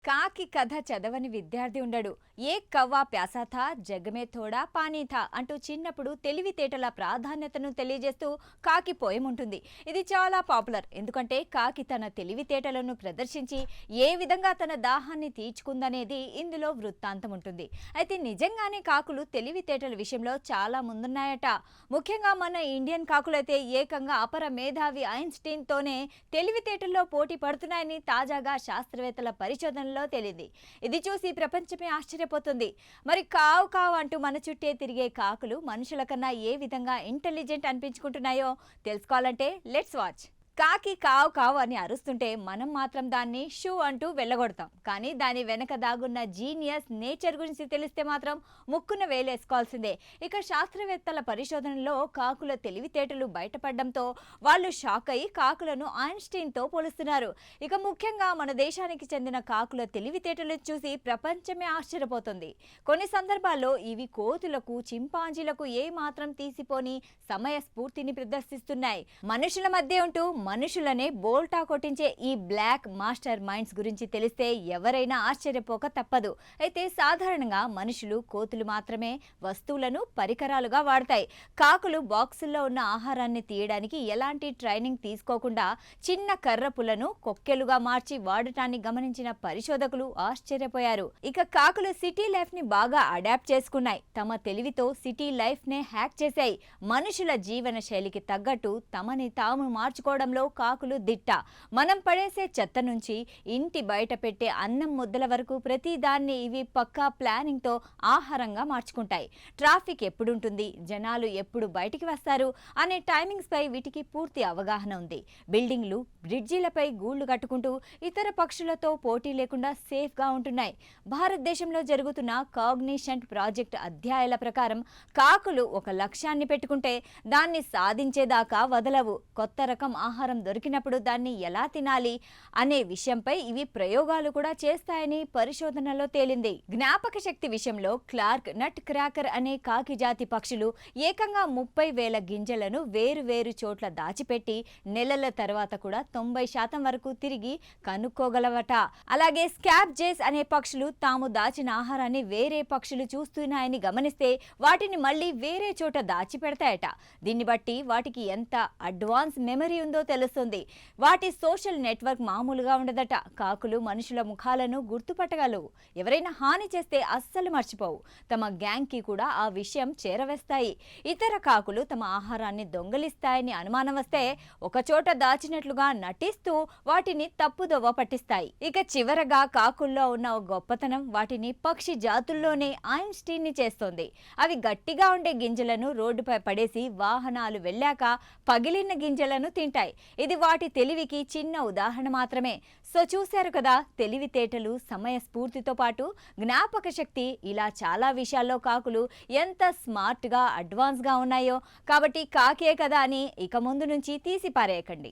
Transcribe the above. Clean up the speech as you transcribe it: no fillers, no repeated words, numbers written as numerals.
కాకి కథ చదవని విద్యార్థి ఉండడు. ఏ కవ్వా ప్యాసా థా, జగమే థోడా పానీ థా అంటూ చిన్నప్పుడు తెలివితేటల ప్రాధాన్యతను తెలియజేస్తూ కాకి పోయం ఉంటుంది. ఇది చాలా పాపులర్. ఎందుకంటే కాకి తన తెలివితేటలను ప్రదర్శించి ఏ విధంగా తన దాహాన్ని తీర్చుకుందనేది ఇందులో వృత్తాంతం ఉంటుంది. అయితే నిజంగానే కాకులు తెలివితేటల విషయంలో చాలా ముందున్నాయట. ముఖ్యంగా మన ఇండియన్ కాకులైతే ఏకంగా అపర మేధావి ఐన్స్టీన్ తోనే తెలివితేటల్లో పోటీ పడుతున్నాయని తాజాగా శాస్త్రవేత్తల పరిశోధనలు తెలియదు. ఇది చూసి ప్రపంచమే ఆశ్చర్యపోతుంది. మరి కావు కావు అంటూ మన చుట్టే తిరిగే కాకులు మనుషుల కన్నా ఏ విధంగా ఇంటెలిజెంట్ అనిపించుకుంటున్నాయో తెలుసుకోవాలంటే లెట్స్ వాచ్. కాకి కావు కావు అని అరుస్తుంటే మనం మాత్రం దాన్ని షూ అంటూ వెళ్ళగొడతాం. కానీ దాని వెనక దాగున్న జీనియస్ నేచర్ గురించి తెలిస్తే మాత్రం ముక్కున వేలేసుకోవాల్సిందే. ఇక శాస్త్రవేత్తల పరిశోధనలో కాకుల తెలివితేటలు బయటపడడంతో వాళ్ళు షాక్ అయి కాకులను ఐన్స్టీన్తో పోలుస్తున్నారు. ఇక ముఖ్యంగా మన దేశానికి చెందిన కాకుల తెలివితేటలు చూసి ప్రపంచమే ఆశ్చర్యపోతుంది. కొన్ని సందర్భాల్లో ఇవి కోతులకు, చింపాంజీలకు ఏ మాత్రం తీసిపోని సమయ స్ఫూర్తిని ప్రదర్శిస్తున్నాయి. మనుషుల మధ్య ఉంటూ మనుషులనే బోల్టా కొట్టించే ఈ బ్లాక్ మాస్టర్ మైండ్స్ గురించి తెలిస్తే ఎవరైనా ఆశ్చర్యపోక తప్పదు. అయితే సాధారణంగా మనుషులు, కోతులు మాత్రమే వస్తువులను పరికరాలుగా వాడతాయి. కాకులు బాక్సుల్లో ఉన్న ఆహారాన్ని తీయడానికి ఎలాంటి ట్రైనింగ్ తీసుకోకుండా చిన్న కర్ర పులను కొక్కెలుగా మార్చి వాడటాన్ని గమనించిన పరిశోధకులు ఆశ్చర్యపోయారు. ఇక కాకులు సిటీ లైఫ్ ని బాగా అడాప్ట్ చేసుకున్నాయి. తమ తెలివితో సిటీ లైఫ్ నే హ్యాక్ చేశాయి. మనుషుల జీవన శైలికి తగ్గట్టు తమని తాము మార్చుకోవడంలో కాకులు దిట్ట. మనం పడేసే చెత్త నుంచి ఇంటి బయట పెట్టే అన్నం ముద్దల వరకు ప్రతి దాన్ని ఇవి పక్కా ప్లానింగ్ తో ఆహారంగా మార్చుకుంటాయి. ట్రాఫిక్ ఎప్పుడుంటుంది, జనాలు ఎప్పుడు బయటికి వస్తారు అనే టైమింగ్స్ పై వీటికి పూర్తి అవగాహన ఉంది. బిల్డింగ్లు, బ్రిడ్జిలపై గూళ్లు కట్టుకుంటూ ఇతర పక్షులతో పోటీ లేకుండా సేఫ్ గా ఉంటున్నాయి. భారతదేశంలో జరుగుతున్న కాగ్నిషెంట్ ప్రాజెక్ట్ అధ్యాయాల ప్రకారం కాకులు ఒక లక్ష్యాన్ని పెట్టుకుంటే దాన్ని సాధించేదాకా వదలవు. కొత్త రకం ఆహారం దొరికినప్పుడు దాన్ని ఎలా తినాలి అనే విషయంపై ఇవి ప్రయోగాలు కూడా చేస్తాయని పరిశోధనలో తేలింది. జ్ఞాపక శక్తి విషయంలో క్లార్క్ నట్ క్రాకర్ అనే కాకి జాతి పక్షులు ఏకంగా 30,000 గింజలను వేరు వేరు చోట్ల దాచిపెట్టి నెలల తర్వాత కూడా 90% వరకు తిరిగి కనుక్కోగలవట. అలాగే స్కాబ్ జేస్ అనే పక్షులు తాము దాచిన ఆహారాన్ని వేరే పక్షులు చూస్తున్నాయని గమనిస్తే వాటిని మళ్ళీ వేరే చోట దాచిపెడతాయట. దీన్ని బట్టి వాటికి ఎంత అడ్వాన్స్ మెమరీ ఉందో తెలుస్తుంది. వాటి సోషల్ నెట్వర్క్ మామూలుగా ఉండదట. కాకులు మనుషుల ముఖాలను గుర్తుపట్టగలవు. ఎవరైనా హాని చేస్తే అస్సలు మర్చిపోవు. తమ గ్యాంగ్ కి కూడా ఆ విషయం చేరవేస్తాయి. ఇతర కాకులు తమ ఆహారాన్ని దొంగలిస్తాయని అనుమానం వస్తే ఒకచోట దాచినట్లుగా నటిస్తూ వాటిని తప్పుదోవ పట్టిస్తాయి. ఇక చివరగా కాకుల్లో ఉన్న ఒక గొప్పతనం వాటిని పక్షి జాతుల్లోనే ఐన్స్టీన్ ని చేస్తోంది. అవి గట్టిగా ఉండే గింజలను రోడ్డుపై పడేసి వాహనాలు వెళ్ళాక పగిలిన గింజలను తింటాయి. ఇది వాటి తెలివికి చిన్న ఉదాహరణ మాత్రమే. సో చూశారు కదా, తెలివితేటలు, సమయ స్ఫూర్తితో పాటు జ్ఞాపక శక్తి, ఇలా చాలా విషయాల్లో కాకులు ఎంత స్మార్ట్ గా, అడ్వాన్స్ గా ఉన్నాయో. కాబట్టి కాకే కదా అని ఇక ముందు నుంచి తీసి పారేయకండి.